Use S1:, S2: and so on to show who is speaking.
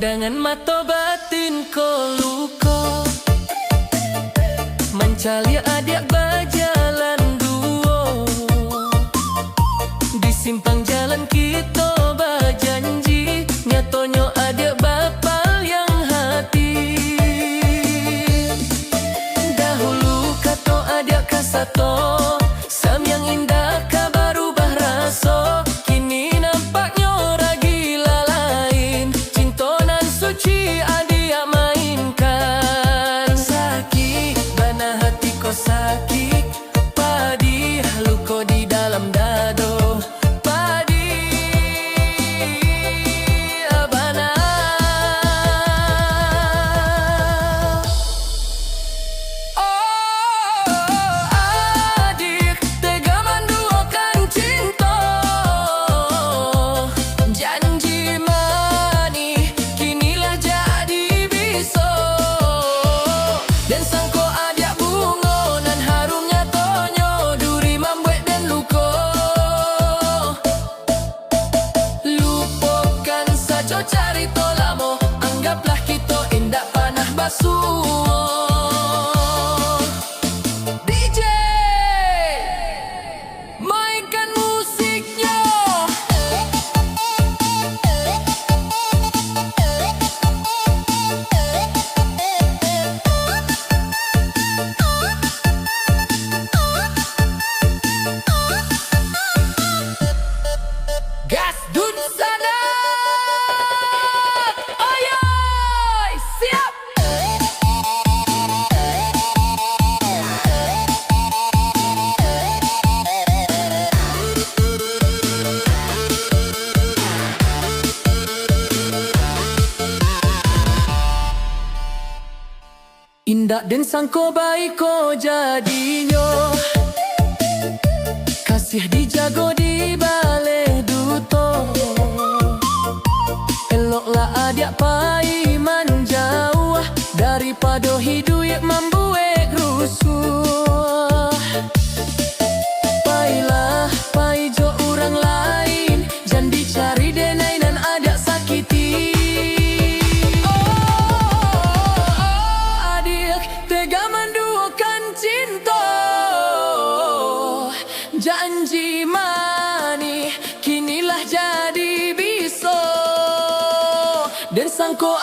S1: Pandangan mata batin ko luko, mencari adik berjalan duo. Di simpang jalan kita berjanji, nyatonya adik bapal yang hati. Dahulu kata adik kasato, sam yang indah ka berubah rasa. Kini nampaknya ragila lain, cinta nan suci adik mainkan. Sakit bana hati ko sakit, padi luka di dalam dado. Padi abana. Adik tega menduakan cinta, janji manis kinilah jadi biso. Dan sangko adik bunga nan harumnya tonyo, duri membuat dan luka. Lupakan saja cerita lama, anggaplah kita indah panah basuh. DJ mainkan musiknya. Gas dun sana. Oyoy, siap. Indah dan sangko baik ko jadinya, kasih dijago di balai duto. Eloklah adik pai menjauh, daripada hidup membuat rusuh. Pailah pai jo orang lain, jangan dicari denai dan adik sakiti. Adik tega menduakan cinta, janji manis kinilah jadi biso. Dan sangko